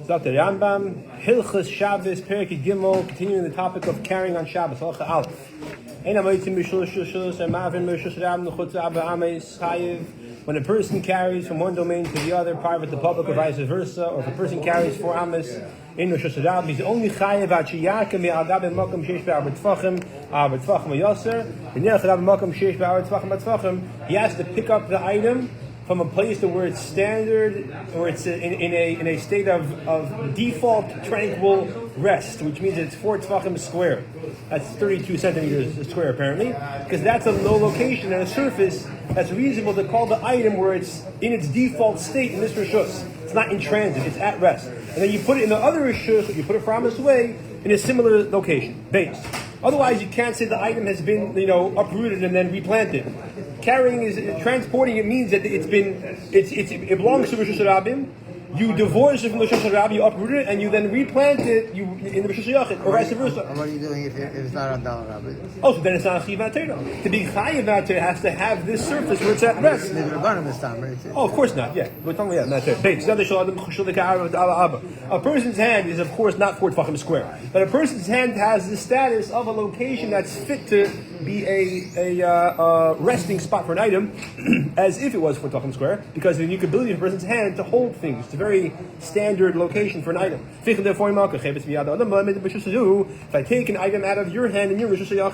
Dr. Rambam, Hilchos Shabbos, Perek Gimel, continuing the topic of carrying on Shabbos. Halacha Aleph. When a person carries from one domain to the other, private to public, or vice versa, or if a person carries 4 amas in Rosh Hashanah, he's only chayev at sheyarkem me'al ben makom sheish be'arba tfachim v'yoser. V'nirach makom sheish be'arba tfachim. He has to pick up the item from a place to where it's standard, where it's in a state of default tranquil rest, which means it's 4 tfachim square. That's 32 centimeters square apparently, because that's a low location and a surface that's reasonable to call the item where it's in its default state in this rishus. It's not in transit, it's at rest. And then you put it in the other rishus, you put it from this way, in a similar location, base. Otherwise, you can't say the item has been, uprooted and then replanted. Transporting it means that it belongs to Rosh Hashanah. You divorce it from the Rosh Hashanah, you uproot it, and you then replant it in the Rosh Hashanah, or vice versa. What are you doing if it's not on Dal Rabbi? Oh, so then it's not a Chiv HaTorah. To be Chayiv HaTorah has to have this surface where it's at rest. Oh, of course not, yeah. We're talking about a person's hand is, of course, not 4 tefachim square. But a person's hand has the status of a location that's fit to be a resting spot for an item, as if it was 4 tefachim square, because of the unique ability of a person's hand to hold things. It's a very standard location for an item. If I take an item out of your hand and you're Rosh Hashanah,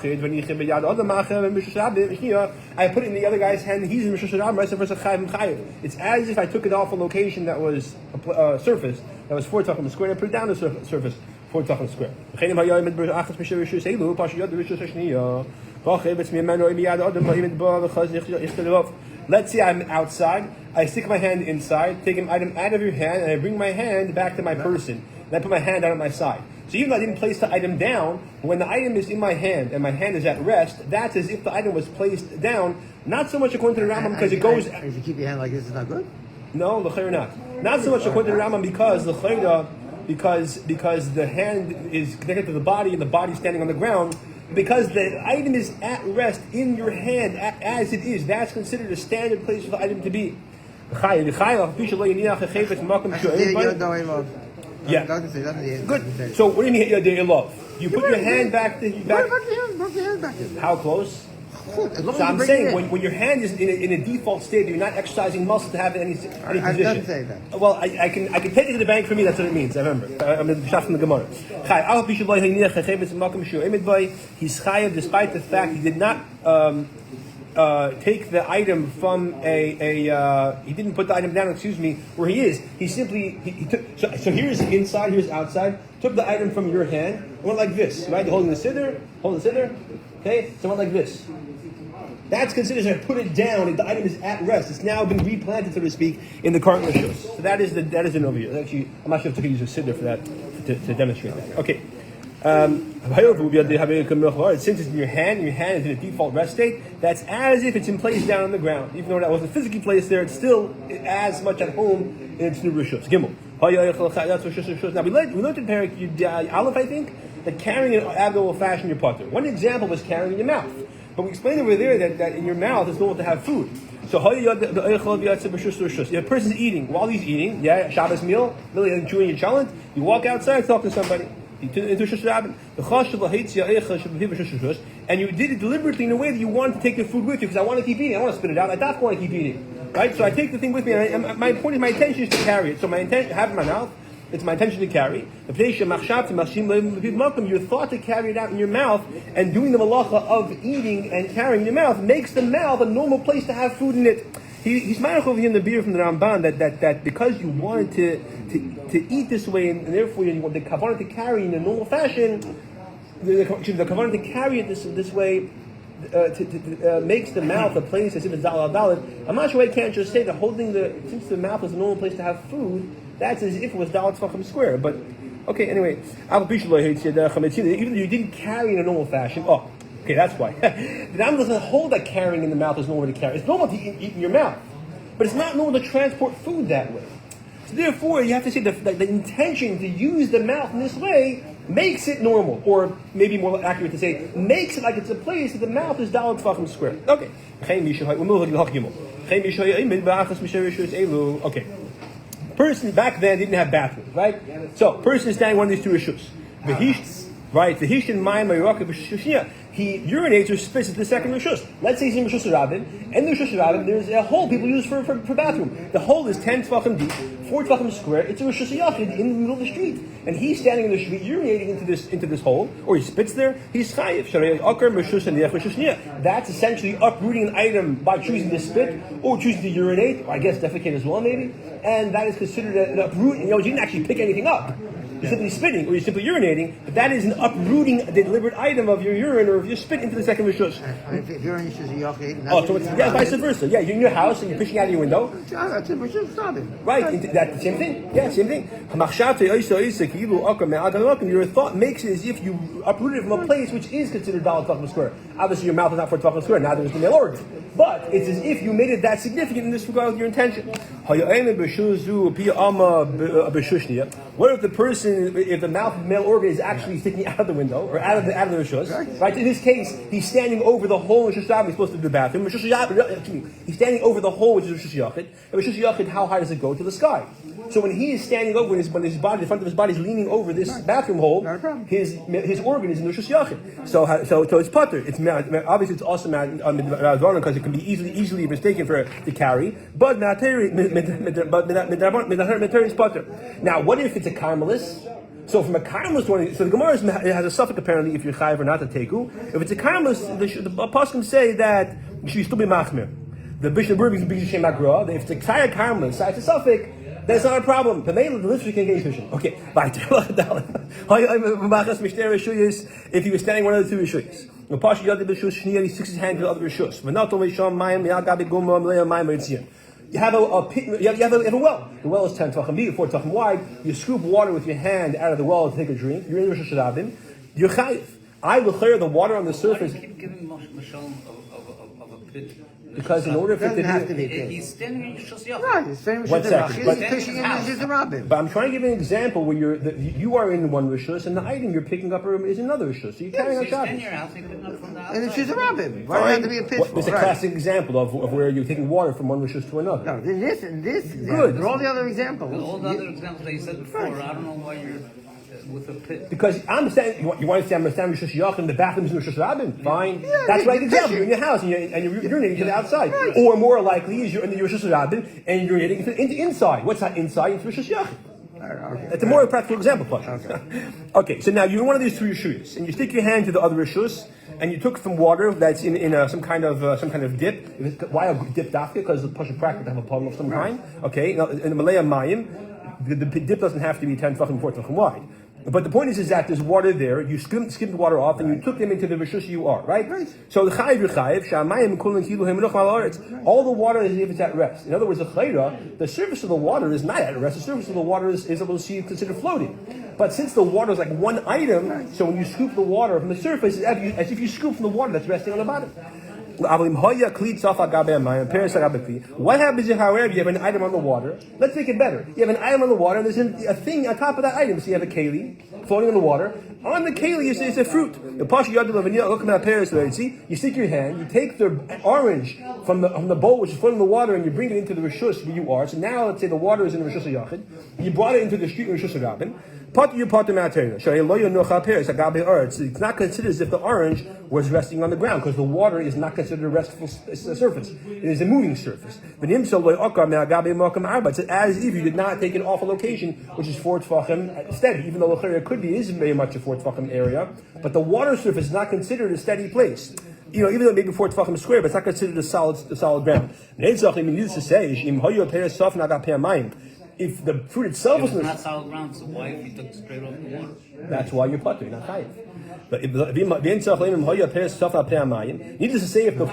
I put it in the other guy's hand and he's in Rosh Hashanah, it's as if I took it off a location that was a surface that was 4 tefachim square and put it down the surface 4 tefachim square. Let's say I'm outside, I stick my hand inside, take an item out of your hand, and I bring my hand back to my person. And I put my hand out at my side. So even though I didn't place the item down, when the item is in my hand and my hand is at rest, that's as if the item was placed down, not so much according to the Rambam because it goes... If you keep your hand like this, it's not good? No, l'chayr not. Not so much according to the Rambam because l'chayr, because the hand is connected to the body and the body is standing on the ground. Because the item is at rest in your hand as it is, that's considered a standard place for the item to be. Yeah. Good. So what do you mean Yadei love? You put your hand back to how close? So I'm saying when your hand is in a default state, you're not exercising muscle to have any position. I don't say that. Well, I can take it to the bank for me. That's what it means. I remember. I'm in the shaf from the Gemara. He's chayav despite the fact he did not take the item from he didn't put the item down. Where he is. He simply he took. So here's inside. Here's outside. Took the item from your hand. Went like this, right? Holding the siddur. Okay. So went like this. That's considered as I put it down, and the item is at rest. It's now been replanted, so to speak, in the current rishos. So that is an overview. Actually, I'm not sure if I could use a siddur for that to demonstrate that. Okay. Since it's in your hand is in a default rest state, that's as if it's in place down on the ground. Even though that wasn't physically placed there, it's still as much at home in its new rishos. Gimel. Now we learned in Perek Aleph, I think, that carrying an abnormal fashion your potter. One example was carrying in your mouth. But we explained over there that in your mouth it's normal to have food. So if a person's eating, while he's eating, Shabbos meal, really chewing your chalent, you walk outside, talk to somebody. And you did it deliberately in a way that you wanted to take the food with you, because I want to keep eating, I want to spit it out, I don't want to keep eating. Right? So I take the thing with me, and my point is, my intention is to carry it. So my intention, I have it in my mouth, it's my intention to carry. Your thought to carry it out in your mouth and doing the malacha of eating and carrying in your mouth makes the mouth a normal place to have food in it. He's manach over here in the beer from the Ramban that because you wanted to eat this way and therefore you want the kavanah to carry in a normal fashion, the kavanah to carry it this way makes the mouth a place as if it's dalad. I'm not sure I can't just say that since the mouth is a normal place to have food, that's as if it was dalad tefachim square. But okay, anyway, even though you didn't carry in a normal fashion. Oh, okay, that's why. The Rambam doesn't hold that carrying in the mouth is normal to carry. It's normal to eat in your mouth, but it's not normal to transport food that way. So therefore, you have to say the intention to use the mouth in this way makes it normal, or maybe more accurate to say, makes it like it's a place that the mouth is dalad tefachim square. Okay. Okay. Person back then didn't have bathrooms, right? So person is standing in one of these two rishus. Right, he urinates or spits at the second rishus. Let's say he's in Rishus Rabbin, and the Rishus Rabbin, there's a hole people use for bathroom. The hole is 10 tvachim deep, 4 tvachim square. It's a Rishus Yachid in the middle of the street, and he's standing in the street urinating into this hole, or he spits there. He's chayiv. That's essentially uprooting an item by choosing to spit or choosing to urinate, or I guess defecate as well, maybe. And that is considered an uproot. You didn't actually pick anything up. You're simply spitting or you're simply urinating, but that is an uprooting a deliberate item of your urine or of your spit into the second rishus. If you're in Rishus Yachid, So it's vice versa. Yeah, you're in your house and you're fishing out of your window. that's a Rishus Rabbin. Right, that's the same thing. Yeah, same thing. Your thought makes it as if you uprooted it from a place which is considered Daled Tvachim square. Obviously, your mouth is not for Tvachim square. Now there's the male organ, but it's as if you made it that significant in this regard with your intention. What if the person, if the mouth of the male organ is actually sticking out of the window or out of the rishus? Right. In this case, he's standing over the hole in Rishus Rabbin. He's supposed to do the bathroom. He's standing over the hole which is Rishus Yachid. And Rishus Yachid, how high does it go to the sky? So when he is standing over, when his body, the front of his body is leaning over this bathroom hole, his organ is in Rishus Yachid. So it's putter. It's obviously it's also because it can be easily mistaken for to carry. But is putter. Now, what if it's a Carmelist? So from a Carmelist one, so the Gemara has a suffix apparently if you're chayiv or not to teku. If it's a Carmelist, the Apostles say that you should still be machmir. The Bishop Burbi is big shem agra. If it's a Carmelist, it's a suffix. That's not a problem. The literally can get efficient. Okay, if he was standing one of the two rishuyos, he sticks his hand to the other rishus. You have a pit. You have a well. The well is 10 tvachim deep, 4 tvachim wide. You scoop water with your hand out of the well to take a drink. You're in Rishus Rabbin. You're chayiv. I will clear the water on the surface. Why do you keep giving mashal of a pit? Because in order for it to be, he's standing in Rishus Yachid. Right, he's standing in One Rishus second, Yachid. but- He's fishing in Rishus Rabbin. but I'm trying to give an example where you are in one rishus and the item you're picking up is another rishus. So you're carrying on So you stand in Shabbos. your house and you pick up from the And outside. it's Rishus Rabbin. Why do you have to be a pit? It's a classic example of where you're taking water from one rishus to another. No, this example. Good. For all the other examples. All the other examples that you said before, I don't know why you're with a pit. Because I'm standing, you want to say I'm standing Rishus Yachid, the bathroom's in Rishus Rabbin. Fine. That's right. Example. You're in your house and you're urinating to the outside. Right. Or more likely is you're in the Rishus Rabbin and you're urinating into inside. What's that inside? Into Rishus Yachid. Okay. That's a more practical example. Okay, so now you're in one of these two rishus, and you stick your hand to the other rishus, and you took some water that's in some kind of dip. Why a dip dafka? Because the pasha practice have a problem of some kind. Okay, now in the Malaya Mayim, the dip doesn't have to be 10 tvachim, 4 tvachim wide. But the point is that there's water there. You skimmed the water off, and you took them into the rishus you are, right? So the chayiv you're chayiv. Shamayim kulin kilu hemiluch malaretz. All the water is as if it's at rest. In other words, the chayra, the surface of the water is not at rest. The surface of the water is able to see considered floating. But since the water is like one item, so when you scoop the water from the surface, it's as if you scoop from the water that's resting on the bottom. What happens if, however, you have an item on the water? Let's make it better. You have an item on the water, and there's a thing on top of that item. So you have a keli floating in the water. On the keli is a fruit. You stick your hand, you take the orange from the bowl which is floating in the water, and you bring it into the rishus where you are. So now, let's say the water is in the Rishus Yachid. You brought it into the street in Rishus Rabbin. It's not considered as if the orange was resting on the ground, because the water is not considered a restful surface. It is a moving surface. It's as if you did not take it off a location which is 4 tvachim steady, even though the could be is very much a 4 tvachim area, but the water surface is not considered a steady place. Even though it may be 4 tvachim square, but it's not considered a solid ground. Needless to say, if the fruit itself It's was not solid ground, so why if you took it straight off the water? that's why you're putter, not chayiv. But needless to say, if the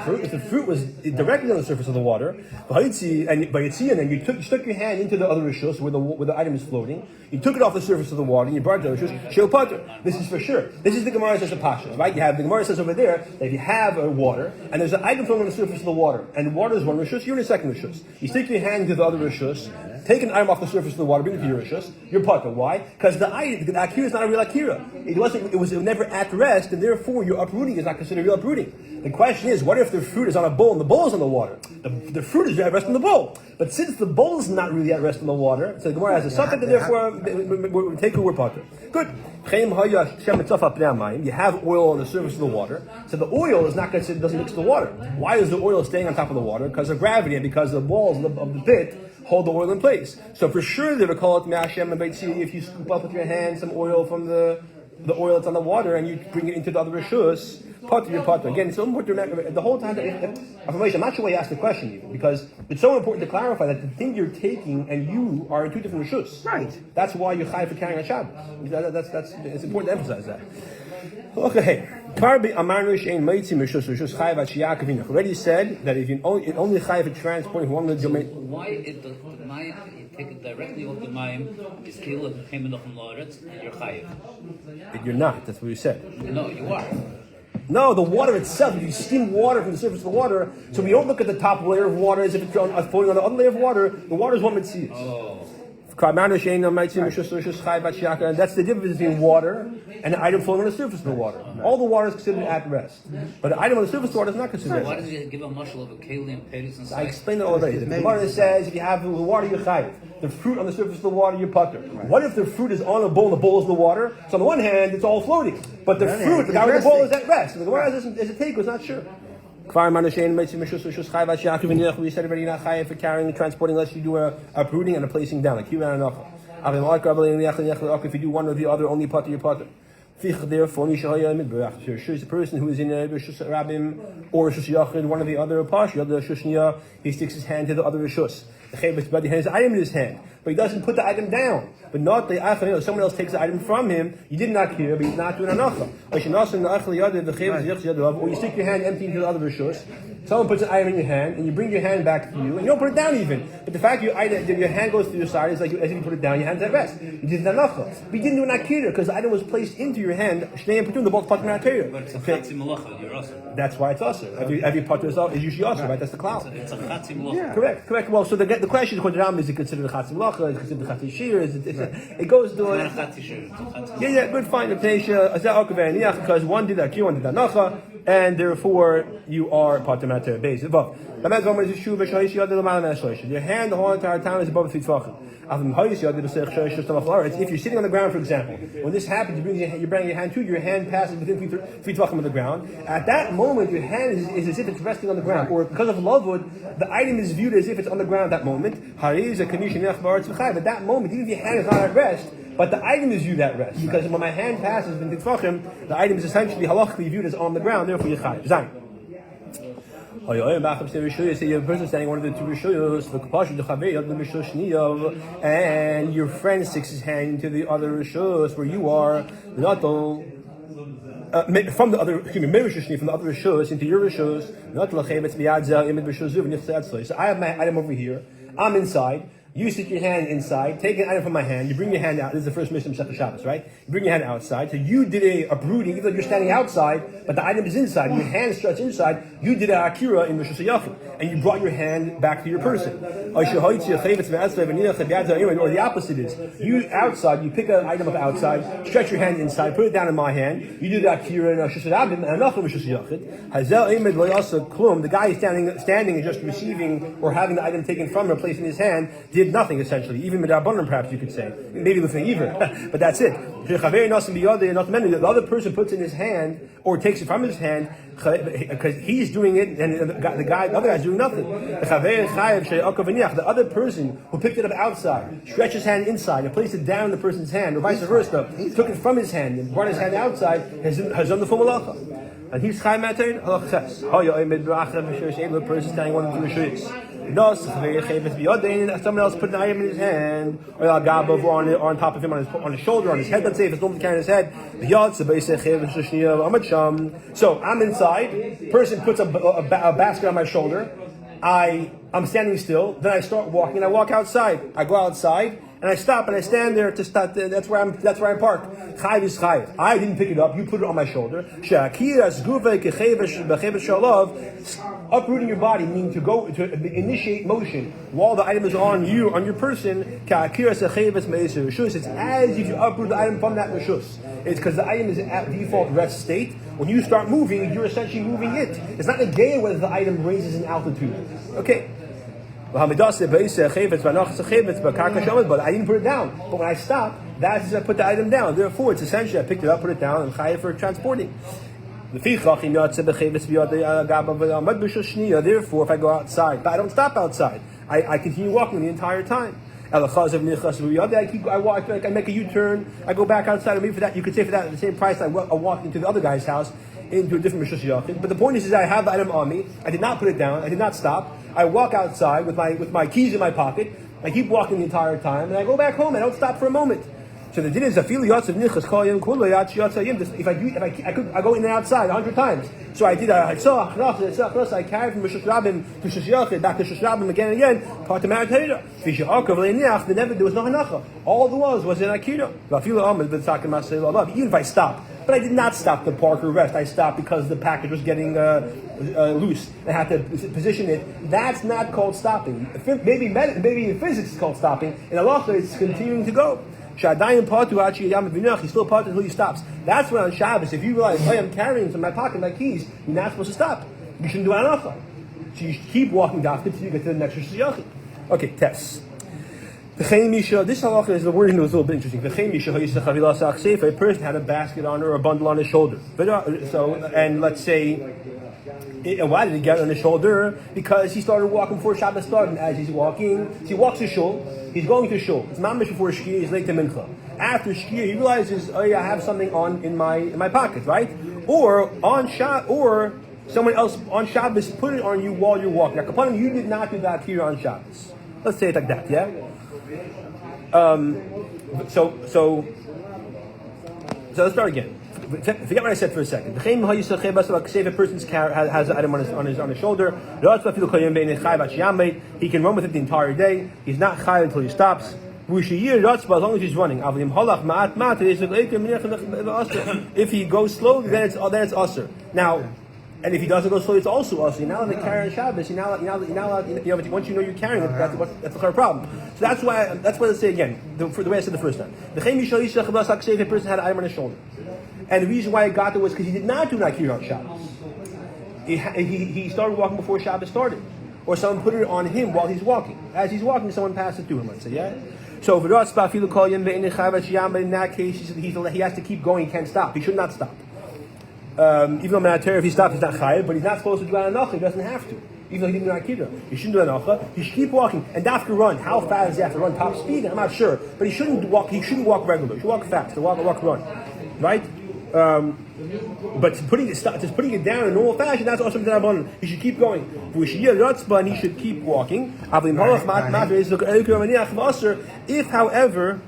fruit was directly on the surface of the water, and then you stuck your hand into the other rishus where the item is floating, you took it off the surface of the water, and you brought it to the rishus, shel putter. This is for sure. This is the Gemara says a pasha, right? You have the Gemara says over there that if you have a water and there's an item floating on the surface of the water, and the water is one rishus, you're in a second rishus. You stick your hand into the other rishus, take an item item off the surface of the water, bring it to your rishus, you're potter. Why? Because the akira is not a real akira. It was never at rest, and therefore your uprooting is not considered real uprooting. The question is, what if the fruit is on a bowl and the bowl is on the water? The fruit is at rest in the bowl. But since the bowl is not really at rest in the water, so the Gemara has a suffix, and therefore we take a word potter. Good. You have oil on the surface of the water, so the oil is not considered, doesn't mix the water. Why is the oil staying on top of the water? Because of gravity and because the walls of the pit hold the oil in place. So for sure they would call it Me'ashem and Beit Tzili if you scoop up with your hand some oil from the oil that's on the water and you bring it into the other rishus. Potter, your potter. Again, it's so important to remember the whole time. I'm not sure why you asked the question even, because it's so important to clarify that the thing you're taking and you are in two different rishus. Right. That's why you're chai for carrying a Shabbos. It's important to emphasize that. Okay. Already said that if you only chai for transporting from one domain. Why it the mayim you take it directly off the mayim is kill and payment of loretz and you're chayiv? You're not. That's what you said. No, you are. No, the water itself, if you steam water from the surface of the water, so we don't look at the top layer of water as if it's floating on the other layer of water, the water is one mitzvah. Oh. And that's the difference between water and an item floating on the surface of the water. All the water is considered at rest. But the item on the surface of the water is not considered Why at rest. does it give a mushal of a keli and peris and I explained it already. The Gemara says if you have the water, you're chayiv. The fruit on the surface of the water, you're potter. What if the fruit is on a bowl and the bowl is in the water? So on the one hand, it's all floating. But the fruit, the guy with the bowl is at rest. And the Gemara is a take, was not sure. We said already not chayiv for carrying and transporting unless you do a uprooting and a placing down. Like you ran enough. If you do one or the other, only potter, you're potter. Therefore, sure is a person who is in a Rishus Rabbim or Rishus Yachid, one of the other Pash, the other Shushniya, he sticks his hand to the other Rishus. The Chavetz Badi has an item in his hand, but he doesn't put the item down. But not the Achel, someone else takes the item from him, you did not hear, but he's not doing anacha. Or you stick your hand empty into the other Rishus, someone puts an item in your hand, and you bring your hand back to you, and you don't put it down even. But the fact your hand goes to your side is like as if you put it down, your hand's at rest. You did anacha. But you didn't do an akira, because the item was placed into your hand, Shnei and Patun, the both part of akira. But it's a chatzi malacha, you're also. That's why it's also. Every part is usually also, right? That's the cloud. It's a chatzi malacha. Correct. Well, so the question according to Ram is it considered a chatzi malacha? Is it considered a chatzi shir? It goes to It's not a chatzi shir. Yeah, good, fine. Because one did akira, one did anacha, and therefore you are part of matter base above. Your hand the whole entire time is above the tefachim. If you're sitting on the ground, for example, when this happens, you bring your hand to your hand passes within 3 tefachim of the ground. At that moment, your hand is as if it's resting on the ground, or because of lavud, the item is viewed as if it's on the ground at that moment. At that moment, even if your hand is not at rest, but the item is viewed at rest, because when my hand passes within tefachim, the item is essentially halachically viewed as on the ground. Therefore, you're chayiv. Zayin. Say you have a person standing one of the two rishuyos, and your friend sticks his hand into the other rishuyos where you are, from the other, from the other rishuyos into your rishuyos. So I have my item over here. I'm inside. You stick your hand inside, take an item from my hand, you bring your hand out. This is the first mission of Hilchos Shabbos, right? You bring your hand outside. So you did a uprooting, even though you're standing outside, but the item is inside, and your hand stretched inside. You did an akira in Rishus Yachid, and you brought your hand back to your person. Or the opposite is, you outside, you pick an item up outside, stretch your hand inside, put it down in my hand, you did akira in Rishus Rabbim, and another Rishus Yachid. The guy is standing and just receiving or having the item taken from him, placed in his hand, did nothing essentially, even Midabonim perhaps you could say, maybe lifnei either, but that's it. The other person puts in his hand or takes it from his hand because he's doing it, and the other guy's doing nothing. The other person who picked it up outside, stretched his hand inside and placed it down in the person's hand, or vice versa, took it from his hand and brought his hand outside, has done the full malacha. And he's chai matter halachas. The person standing one of the rishuyos. Someone else put an item in his hand, or on top of him, on his shoulder, on his head. Let's say if it's normally carrying his head. So I'm inside. Person puts a basket on my shoulder. I'm standing still. Then I start walking. I walk outside. I go outside. And I stop and I stand there to start. That's where I'm parked. Chayiv is chayiv. I didn't pick it up. You put it on my shoulder. Uprooting your body meaning to initiate motion while the item is on you, on your person. It's as if you uproot the item from that reshus. It's because the item is at default rest state. When you start moving, you're essentially moving it. It's not a gay whether the item raises in altitude. Okay. But I didn't put it down. But when I stop, that's I put the item down. Therefore, it's essentially I picked it up, put it down, and chayav for transporting. Therefore, if I go outside, but I don't stop outside, I continue walking the entire time. I walk, I make a U-turn, I go back outside, and maybe for that, you could say for that, at the same price, I walk into the other guy's house, into a different Rishus Yachid. But the point is I have the item on me, I did not put it down, I did not stop, I walk outside with my keys in my pocket, I keep walking the entire time, and I go back home, I don't stop for a moment. So the din is I go in and outside 100 times. So I did I carried from Rishus Rabbim to Rishus Yachid, back to Rishus Rabbim again and again, part of Maratayra. There was no hanacha. All there was an akira. Even if I stopped. But I did not stop to park or rest. I stopped because the package was getting loose. I had to position it. That's not called stopping. Maybe in physics it's called stopping. In halacha it's continuing to go. He's still part until he stops. That's why on Shabbos, if you realize, hey, I'm carrying in my pocket my keys, you're not supposed to stop. You shouldn't do hanacha. So you keep walking down until you get to the next Rishus Yachid. Okay, test. This halacha is the wording was a little bit interesting. A person had a basket on or a bundle on his shoulder. And let's say, why did he get it on his shoulder? Because he started walking before Shabbos started. And as he's walking, so he walks to shul. He's going to shul. It's mamish before shkia. He's late to mincha. After shkia, he realizes, oh yeah, I have something in my pocket, right? Or someone else on Shabbos put it on you while you're walking. Now, Kapanim, you did not do that here on Shabbos. Let's say it like that, yeah. So let's start again. Forget what I said for a second. If a person has an item on his shoulder, he can run with it the entire day. He's not chayav until he stops. As long as he's running. If he goes slowly, then it's usher. Now, and if he doesn't go slowly, it's also usher. You're not allowed to carry on Shabbos. You're not allowed. Once you know you're carrying it, that's the clear problem. So that's why let's say again the way I said the first time. The person had an item on his shoulder. And the reason why I got there was because he did not do Nakir on Shabbos. He started walking before Shabbos started. Or someone put it on him while he's walking. As he's walking, someone passed it to him, let's say, yeah? So in that case, he has to keep going, he can't stop. He should not stop. Even though if he stops, he's not chayav, but he's not supposed to do anacha, he doesn't have to. Even though he didn't do akira. He shouldn't do anacha, he should keep walking. And dafka run, how fast does he have to run? Top speed? I'm not sure. But he shouldn't walk regularly. He should walk fast, run. Right? But just putting it down in normal fashion, that's also the he should keep going. And he should keep walking. If, however,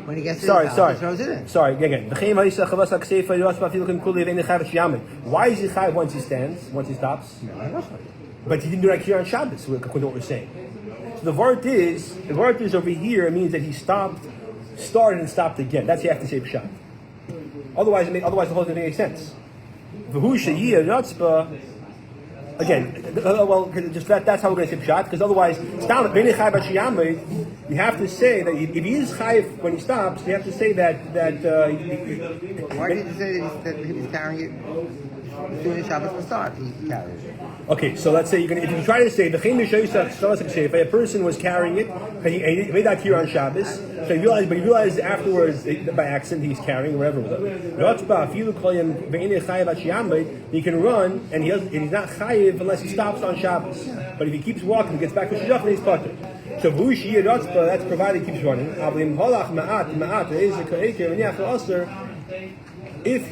when he gets to sorry, his house, he throws it in. Sorry, again. Why is he chayav once he stands, once he stops? But he didn't do that here on Shabbos, according to what we're saying. So the vart is over here, it means that he started and stopped again. That's you have to say pshat. Otherwise the whole thing doesn't make sense. Again, just that's how we're going to say pshat, because otherwise, you have to say that if he is chayiv when he stops, you have to say that. Why did you say that he was carrying it doing the Shabbos will start? He carries it. Okay, so let's say if you try to say if a person was carrying it, he made that here on Shabbos, so he realized afterwards by accident he's carrying whatever it was. He can run and he's not chayiv unless he stops on Shabbos. But if he keeps walking, he gets back to Shidduch and he's putter. So that's provided he keeps running. If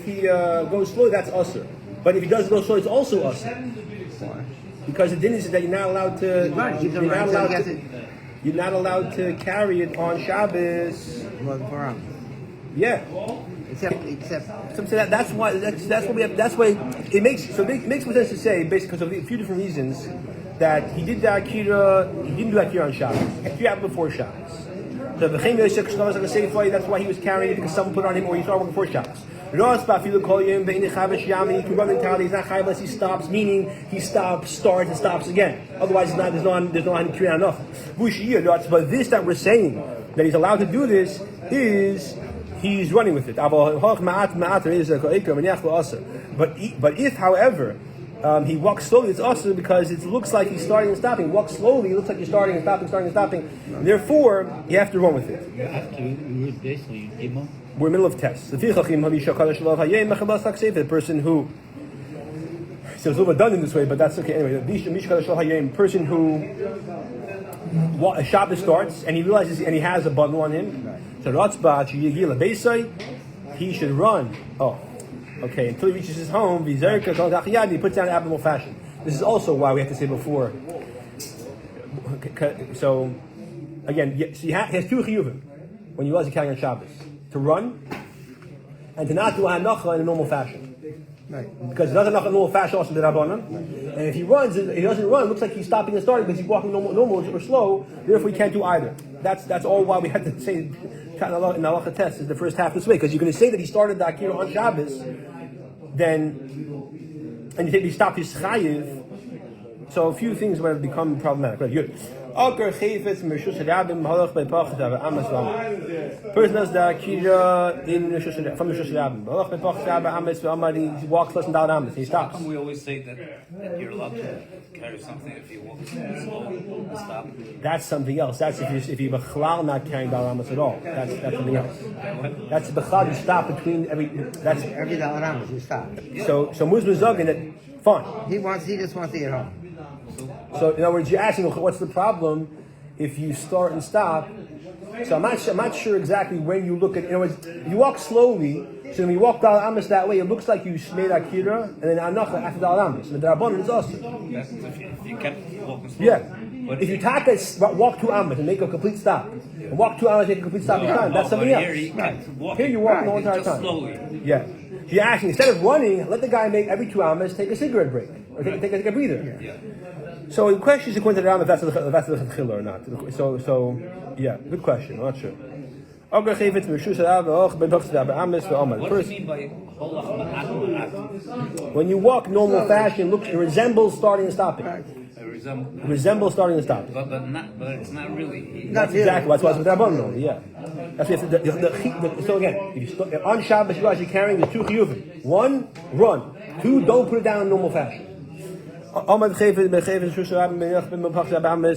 he goes slow, that's usher. But if he doesn't go slow, it's also usher. Why? Because the din is that you're not allowed to. You're not allowed to carry it on Shabbos. Yeah. Except. So that's why we have. That's why it makes more sense to say, basically, because of a few different reasons, that he did the akira. He didn't do akira on Shabbos. Akira happened before Shabbos. So the that's why he was carrying it because someone put it on him, or he started working before Shabbos. Ros ba'afilu kol yom ve'inei chayav sheyam, he can run the entirely. He's not chayav unless he stops, meaning he stops, starts, and stops again. Otherwise, there's no kriya nothing. But this that we're saying that he's allowed to do this is he's running with it. But if, however, he walks slowly, it's also because it looks like he's starting and stopping. Walk slowly, it looks like you're starting and stopping, starting and stopping. Therefore, you have to run with it. You have to read this, so you demo. We're in the middle of tests. The person who, so it's a little bit done in this way, but that's okay. Anyway, the person who Shabbos starts and he realizes and he has a bundle on him. So he should run. Oh, okay. Until he reaches his home, he puts down an abnormal fashion. This is also why we have to say before. So again, so he has two chiyuvim when you realize you're carrying on Shabbos: to run and to not do a hanacha in a normal fashion. Right. Because it doesn't have a normal fashion also the Rabbanan. And if he runs, he doesn't run, it looks like he's stopping and starting because he's walking normal or slow, therefore he can't do either. That's all why we had to say in the halacha test is the first half this way, because you're going to say that he started the Akira on Shabbos, then, and you say he stopped his chayiv, so a few things would have become problematic. Right, good. Person does the Akira from the Rishus Rabbim. He walks less than down Amas. He stops. How come we always say that you're allowed to carry something if you walk slow and stop? That's something else. That's if you're Bechlal not carrying down Amas at all. That's something else. That's Bechlal, you stop between every. That's every dollar Amos, you stop. So Muzma Zogin, that fine. He just wants to get home. So in other words, you're asking, what's the problem if you start and stop? So I'm not sure exactly when you look at. In other words, you walk slowly. So when you walk Dal Amos that way, it looks like you made Akira and then Anacha after Dal Amos. And the Rabbanan is also. That's if you kept walking slow. Yeah. But if you walk 2 Amos and make a complete stop, and walk 2 Amos and make a complete stop each time, that's something else. Here you walk the whole entire time. Slowly. Yeah. So you're asking, instead of running, let the guy make every 2 Amos take a cigarette break or take a breather. Yeah. So the question is according to the Ram if that's the Chila or not. So yeah, good question. I'm not sure. What do you mean by holach ma'at? When you walk normal fashion, it resembles starting and stopping. Resembles starting and stopping. But it's not really. That's exactly that's why it's with Rabbanon. Yeah. That's so again, if you on Shabbos you guys are carrying the 2 chiyuvim. 1, run. 2, don't put it down in normal fashion. Is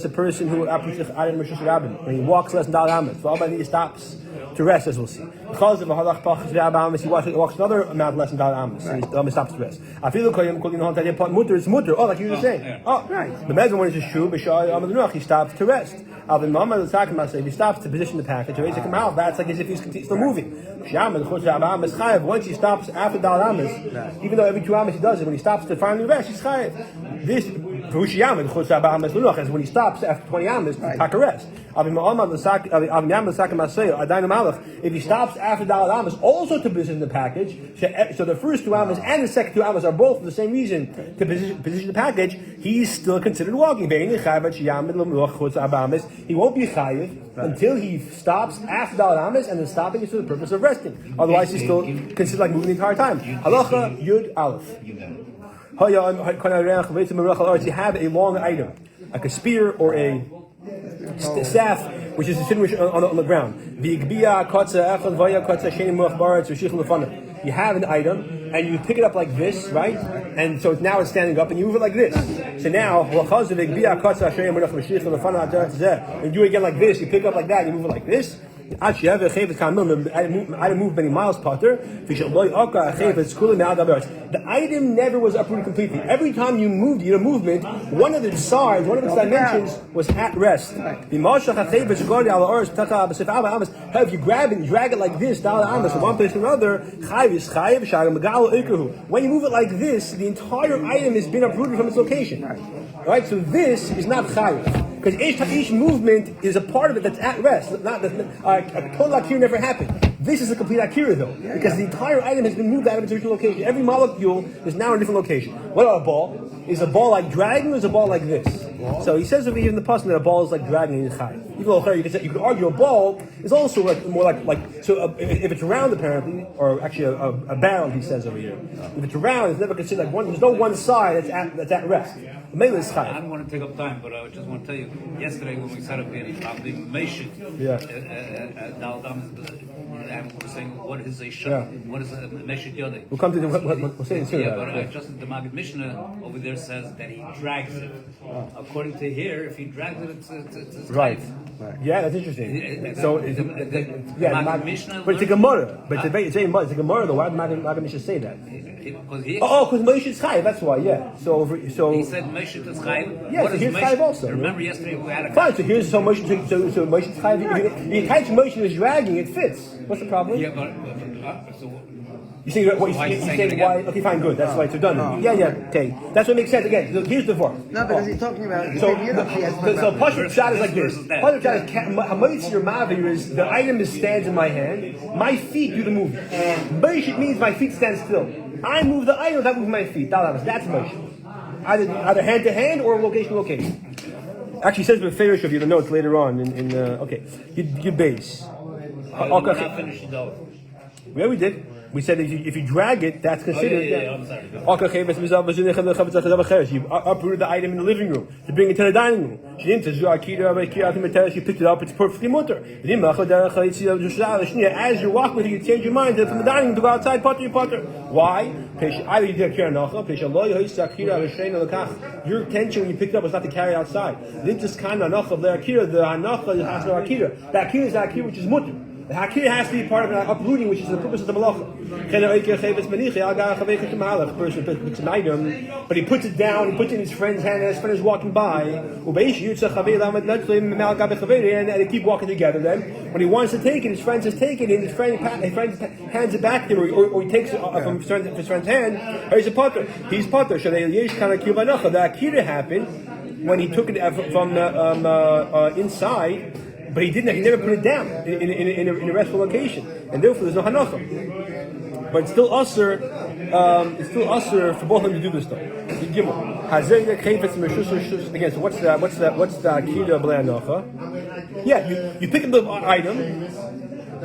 a person who when he walks less than Dal Amos, he stops to rest, as we'll see. Because of a halach pachas ve'abamis, he walks another amount less than Dal Amos, and he stops to rest. I feel it's mutter. Oh, like you were saying. Oh, right. The Mezman when it's a shu, he stops to rest. If he stops to position the package, that's like as if he's still moving. Once he stops after Dal Amos, even though every 2 Amos he does it, when he stops to finally rest, he's chayav. This is when he stops after 20 Amos, take a rest. If he stops after Dal Amos also to position the package, so the first 2 Amos and the second 2 Amos are both for the same reason to position the package, he's still considered walking. He won't be chayiv until he stops after Dal Amos, and the stopping is for the purpose of resting. Otherwise, he's still considered like moving the entire time. Halacha Yud Aleph. You have a long item, like a spear or a staff, which is distinguished on the ground. You have an item, and you pick it up like this, right? And so now it's standing up, and you move it like this. So now, when you do it again like this, you pick it up like that, you move it like this. I didn't move many miles, Potter. The item never was uprooted completely. Every time you moved, your movement, one of its sides, one of its dimensions was at rest. If you grab it and drag it like this, from one place to another, when you move it like this, the entire item has been uprooted from its location. Right? So this is not chayiv. Because each movement is a part of it that's at rest. A total akira never happened. This is a complete akira though, because the entire item has been moved out of its original location. Every molecule is now in a different location. What about a ball? Is a ball like dragging or is a ball like this? So he says over here in the pasuk that a ball is like dragging in chai. Even though you could argue a ball is also like more like so if it's round apparently, or actually a bound, he says over here. If it's round, it's never considered like one. There's no one side that's at rest. Maybe it's chai. I don't want to take up time, but I just want to tell you. Yesterday when we set up here, I'm being Meshit. And we're saying what is a shot? Yeah. What is a Meshit Yodeh? We'll come to we'll say it soon. Yeah, but just the Maggid Mishnah over there says that he drags it. According to here, if he drags it, it's Right. Right. Yeah, that's interesting. So it's Maggid Mishnah. but it's a Gemara. But it's a Gemara though. Why did Maggid Mishnah say that? Because Because Moshe is Chayiv, that's why, yeah. So he said Meshit is Chayiv. Yeah, What so is here's Meshit? Chayiv also. Remember yesterday we had a fine, so here's so Moshe is Chayiv. The entire Moshe is dragging, it fits. What's the problem? Yeah, but so You saying what why you is he saying saying it why? again? Okay, fine, good. That's why it's done. Yeah, okay. That's what makes sense. Again, look, here's the verse. No, because he's talking about. So So Pashup Shot is like this. Versus that. Pashup Shot is Hamoitz your Mavir is the item is stands in my hand. My feet do the movement. Moshe means my feet stand still. I move the item without moving my feet. That's Moshe. Either hand to hand or location to location. Actually, it says with Farish of you the notes later on in okay. You base. not finish it though. Yeah, we did. We said if you drag it, that's considered. I'm sorry. You uprooted the item in the living room to bring it to the dining room. She picked it up. It's perfectly mutter. As you're walking with it, you change your mind from the dining room to go outside. Potter. Why? Either you did a your intention when you picked it up was not to carry outside. You didn't just kind of anacha of the akira. The anacha has no akira. The akira is the akira which is mutter. The hakir has to be part of an uprooting, which is the purpose of the malacha. The person picks an item, but he puts it down, he puts it in his friend's hand, and his friend is walking by. And they keep walking together. Then, when he wants to take it, his friend says, take it, and his friend hands it back to him, or he takes it from his friend's hand. He's a potter. He's potter. The akira happened when he took it from the inside. But he didn't. He never put it down in a restful location, and therefore there's no hanacha. But it's still usher. It's still usher for both of them to do this though. Again, so what's the akira b'lei hanacha? Yeah, you pick up the item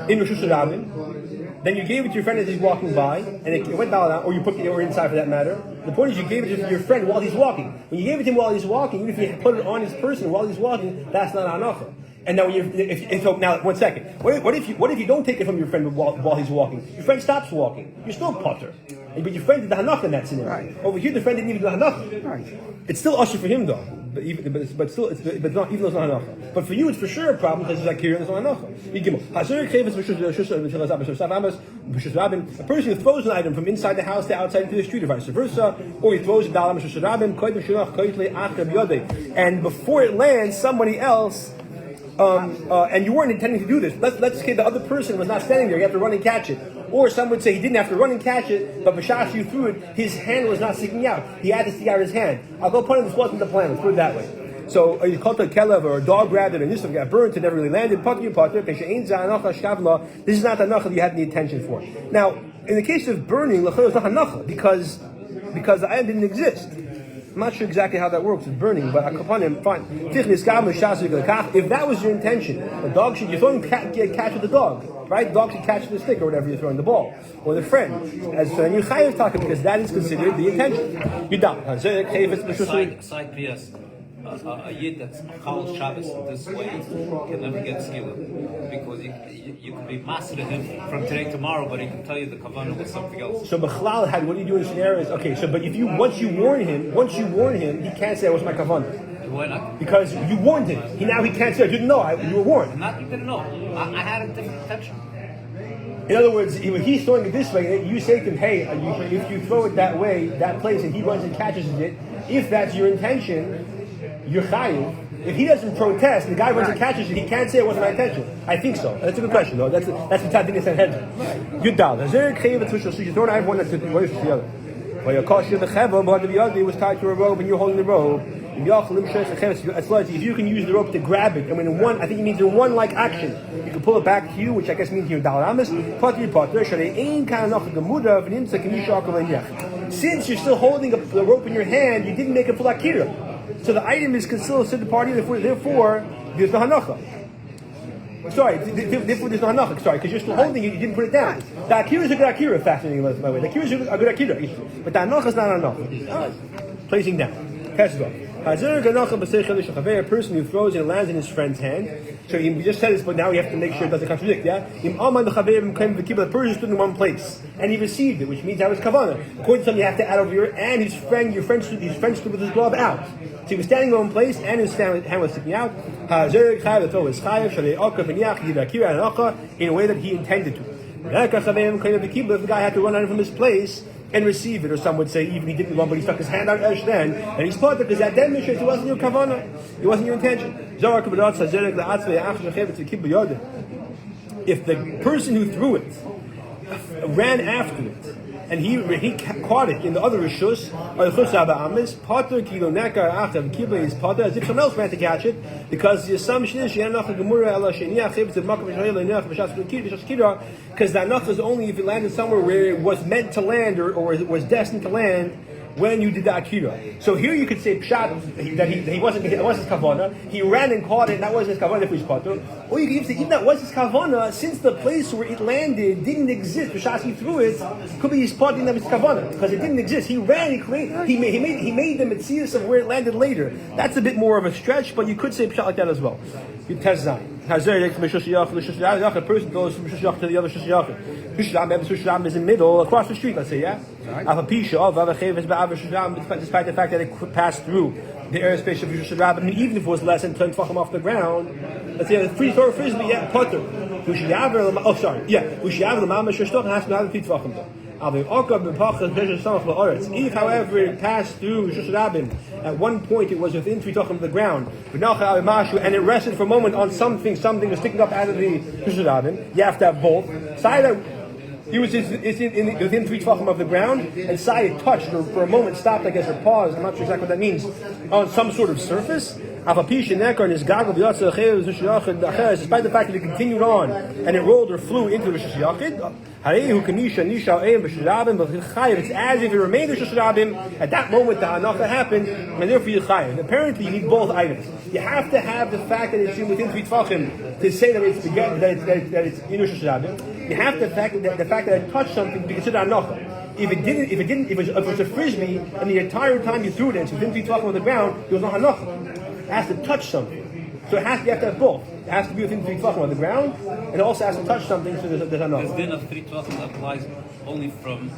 in Rosh Hashanah. Then you gave it to your friend as he's walking by, and it went down, or you put it or inside for that matter. The point is you gave it to your friend while he's walking. When you gave it to him while he's walking, even if you put it on his person while he's walking, that's not hanacha. And now, now 1 second. What if you don't take it from your friend while he's walking? Your friend stops walking. You're still potter. But your friend did the hanacha in that scenario. Right. Over here, the friend didn't even do the hanacha. Right. It's still usher for him though. But still, it's not even though it's not hanacha. But for you, it's for sure a problem because it's like here and it's not hanacha. A person who throws an item from inside the house to outside into the street, or vice versa, or he throws a dollar and before it lands, somebody else. And you weren't intending to do this. Let's say the other person was not standing there. You have to run and catch it. Or some would say he didn't have to run and catch it, but B'shas you threw it, his hand was not sticking out. He had to stick out his hand. I'll go put it. This wasn't the plan. Let's put it that way. So you called a kelev or a dog grabbed it, and this one got burnt and never really landed. This is not the hanacha you had the intention for. Now, in the case of burning, it's not hanacha because the item didn't exist. I'm not sure exactly how that works with burning, but upon him, fine. If that was your intention, the dog should, you're throwing catch with the dog, right? The dog should catch the stick or whatever you're throwing the ball, or the friend. And you chayav taka because that is considered the intention. You don't. Side PS. A yid that's Hilchos Shabbos this way can never get skilled because you can be master to him from today to tomorrow, but he can tell you the kavanah was something else. So Bechlal had what do you do in scenarios? Okay, so but if you once you warn him, he can't say it was my kavanah. Why not? Because you warned him. He can't say I didn't know. You were warned. You didn't know. I had a different intention. In other words, when he's throwing it this way, you say to him, hey, if you throw it that way, that place, and he runs and catches it, if that's your intention, you're chayiv. If he doesn't protest, and the guy runs and catches it, he can't say it wasn't my intention. I think so. That's a good question, though. That's the type of thing that's Good dal. Is there a chayiv at Rosh Hashanah? I have one that's the other. Well, your kosh the cheva, but the other was tied to a rope, and you're holding the rope. If you can use the rope to grab it, I mean, I think it means in one like action. You can pull it back to you, which I guess means you're dalaramas. Since you're still holding the rope in your hand, you didn't make a full akira. So the item is considered the party, therefore there's no hanacha. Sorry, therefore there's no hanacha. Sorry, because you're still holding it, you didn't put it down. The akira is a good akira, fascinating by the way. The akira is a good akira, but the hanacha is not hanacha. Placing down. Passes off. A person who throws and lands in his friend's hand. So we just said this, but now we have to make sure it doesn't contradict. Yeah, the person stood in one place and he received it, which means that was kavanah. According to some, you have to add over here, and your friend stood with his glove out. So he was standing in one place and his hand was sticking out. In a way that he intended to. If the guy had to run out from his place and receive it, or some would say even he didn't run, but he stuck his hand out then, and he's part of it because that demonstrates it wasn't your kavanah, it wasn't your intention. If the person who threw it ran after it, and he caught it in the other rishus, or the chus amis, potter kilo nekar achav kiba is potter, as if someone else ran to catch it, because the assumption is because the enough is only if it landed somewhere where it was meant to land or was destined to land when you did the akira. So here you could say pshat that he wasn't his kavanah. He ran and caught it, and that wasn't his kavanah if he's potter. Or you could even say even that was his kavanah, since the place where it landed didn't exist. Pshat he threw it, could be his potter didn't have his kavanah because it didn't exist. He ran, he made the mitzias of where it landed later. That's a bit more of a stretch, but you could say pshat like that as well. You test that. A person goes from Shushach to the other Shushach. Shushach is in the middle, across the street, let's say, yeah? Despite the fact that it passed through the airspace of Shushach, and even if it was less than 10 tefachim off the ground, let's say a free throw frisbee, yeah, putter. Ushiyav l'mama sheshtach has to have 3 tefachim though. If, however, it passed through Hilchos Shabbos, at one point it was within 3 tefachim of the ground, and it rested for a moment on something was sticking up out of the Hilchos Shabbos, you have to have both. He was within 3 tefachim of the ground, and Sai touched, or for a moment stopped, I guess, or paused, I'm not sure exactly what that means, on some sort of surface. Despite the fact that it continued on, and it rolled or flew into the Rishus Yachid, it's as if it remained Rishus Shabbos at that moment the hanacha happened, and therefore you chayiv. Apparently you need both items. You have to have the fact that it's within 3 tefachim to say that it's in Rishus Shabbos. You have the fact that it touched something to be considered hanacha. If it was a frisbee, and the entire time you threw it in, it's within 3 tefachim of the ground, there was no hanacha. It has to touch something. So you have to have both. It has to be within 3 tefachim on the ground, and it also has to touch something, so there's enough. The din of 3 tefachim applies only from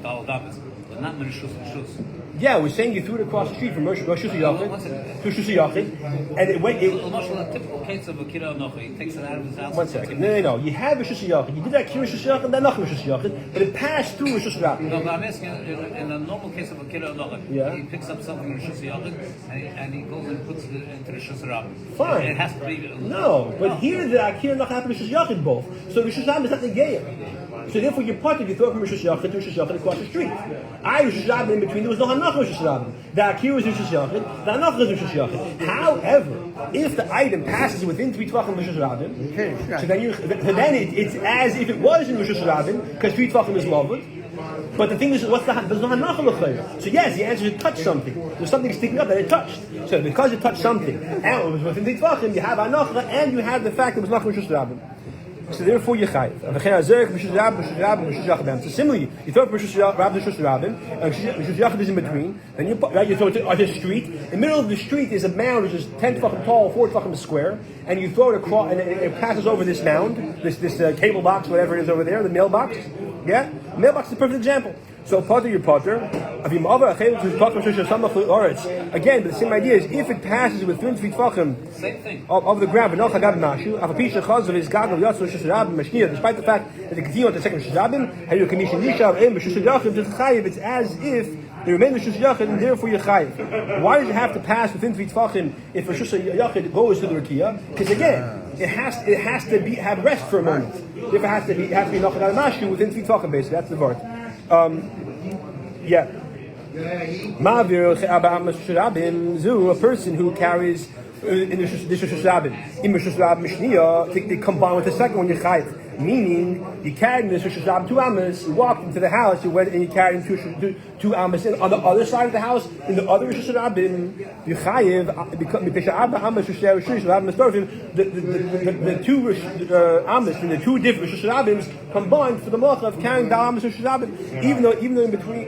Dal Davis, but not Rishus Rishus. Yeah, we're saying you threw it across the street from Rosh Yachid to Rishus Yachid, and it went. A typical case of a kira nochi, he takes it out of his house. 1 second. No. You have Rishus Yachid. You did that kira Rishus Yachid, then Rishus Yachid, but it passed through Rishus Yachid. No, but I'm asking, in a normal case of a kira nochi, he picks up something in Rishus Yachid, and he goes and puts it into Rishus Rabbah. Fine. It has to be. No, but here the akira nochi happened Rishus Yachid both. So Rishus Rabbah is not the gear. So therefore, you're part of you throw it from Rishus Yachid to Rishus Yachid across the street. Rishus Rabbah in between, there was no hanacha Rishus Rabbah. The akira is Rishus Yachid, the hanacha is Rishus Yachid. However, if the item passes within 3 tefachim of Rishus Rabbah, so then it's as if it was in Rishus Rabbah, because 3 tefachim is loved. But the thing is, there's no hanacha l'chayr. So yes, the answer is it touched something. There's something sticking up that it touched. So because it touched something, and it was within 3 tefachim, you have hanacha, and you have the fact that it was not Rishus Rabbah. So therefore you chayiv. So similarly, you throw it Rishus Rabbah, Rishus Rabbah, and Rishus Yachid is in between. Then you throw it on the street. In the middle of the street is a mound which is 10 tefachim tall, 4 tefachim square, and you throw it across, and it passes over this mound, this cable box, whatever it is over there, the mailbox. Yeah, mailbox is a perfect example. So potter your potter. Again, but the same idea is if it passes within 3 tefachim of the ground, despite the fact that it continues on the second Shabbos, it's as if they remain Rishus Yachid, and therefore you're chayiv. Why does it have to pass within 3 tefachim if Rishus Yachid goes to the Rakia? Because again, it has to have rest for a moment. If it has to be Nachad al Mashu within 3 tefachim, basically that's the word. Yeah. A person who carries in the Rishus Shabbos, they combine with the second one, you're chayiv. Meaning, you carried this Rosh Hashanah 2 Amos, you walked into the house, you went and you carried him 2 Amos. And on the other side of the house, in the other Rosh Hashanah, you chayiv, the 2 Amos and the 2 different Rosh Hashanahs combined for the malacha of carrying the Amos Rosh Hashanah, even though in between,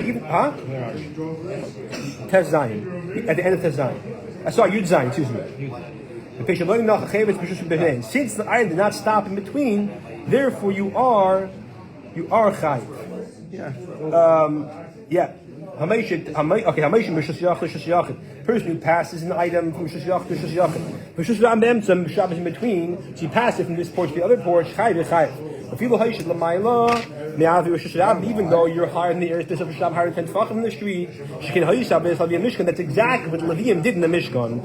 Tez Zayin, at the end of Tez Zayin. Sorry, Yud Zayin, excuse me. Since the iron did not stop in between, therefore you are chayiv. Person who passes an item from Shus Yachid to Shus Yachid. Shabbos in between, so you pass it from this porch to the other porch, chayiv. Even though you're higher than the airspace of Shabbos, higher than 10 tefachim in the street, that's exactly what the Levium did in the Mishkan.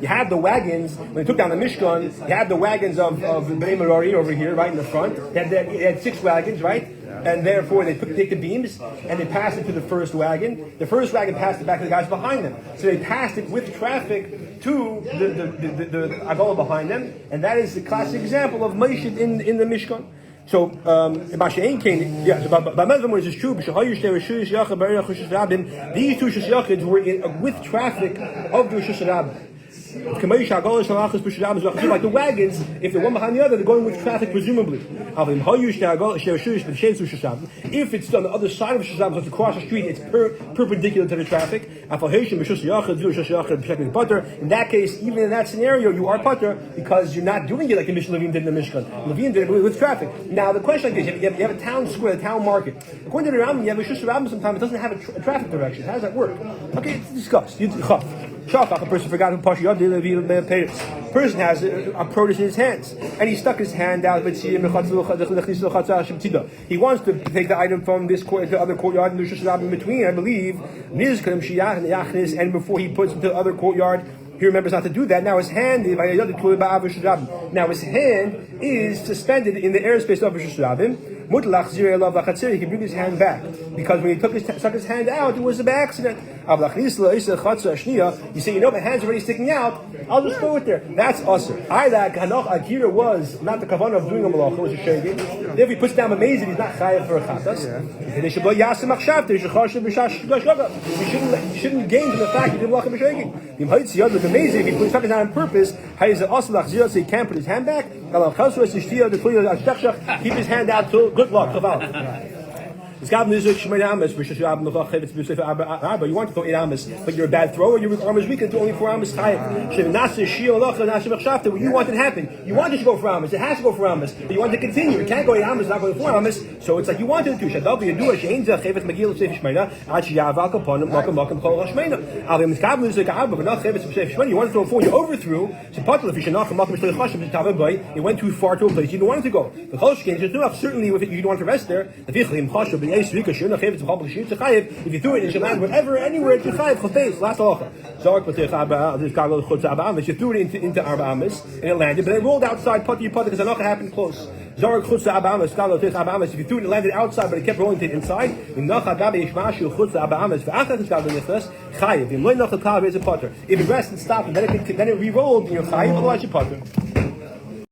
You had the wagons, when they took down the Mishkan, you had the wagons of Bnei Merari over here, right in the front. They had 6 wagons, right? And therefore they take the beams and they passed it to the first wagon. The first wagon passed it back to the guys behind them. So they passed it with traffic to the Agola behind them, and that is the classic example of Moshe in the Mishkan. So, by Melvin, when it is true, these 2 Shus Yachids were with traffic of the Rosh Hashanah. Like the wagons, if they're one behind the other, they're going with traffic, presumably. If it's on the other side of Shushan, so it's across the street, it's perpendicular to the traffic. In that case, even in that scenario, you are putter because you're not doing it like the Levim did in the Mishkan. Levim did it with traffic. Now, the question like this, you have a town square, a town market. According to the Rambam, you have a Shus Rambam sometimes, it doesn't have a traffic direction. How does that work? Okay, it's discussed. A person forgot to push person has a produce in his hands, and he stuck his hand out. He wants to take the item from this court to the other courtyard and there's just in between, I believe. And before he puts it to the other courtyard, he remembers not to do that. Now his hand is suspended in the airspace of Rosh Hashanah. He can bring his hand back because when he stuck his hand out, it was by accident. You say, my hand's already sticking out. I'll just throw it there. That's awesome. Akira was not the kavanah of doing a malacha, was a shegin. If he puts down a mazid, he's not chayav for a chatas. You shouldn't gain from the fact that you did malacha b'shegin. If he puts his hand on purpose, so he can't put his hand back. Keep his hand out till good luck. You want to throw 8 amas, but you're a bad thrower, your arm is weak and only 4 amas tired. What you want to happen? You want it to go for amas, it has to go for amas, but you want to continue. It can't go 8 amas, not going 4 amas, so it's like you want it to. You want to throw 4, you overthrew, it went too far to a place you didn't want it to go. Certainly, if you don't want to rest there, if you threw it, it should land whatever, anywhere, it's chayiv chutz. Last halacha. You threw it into Arba Amas and it landed, but it rolled outside putter because halacha happened close. If you threw it, it landed outside, but it kept rolling to the inside. If it rests and stopped, then it re-rolled, you're chayiv, otherwise you're putter.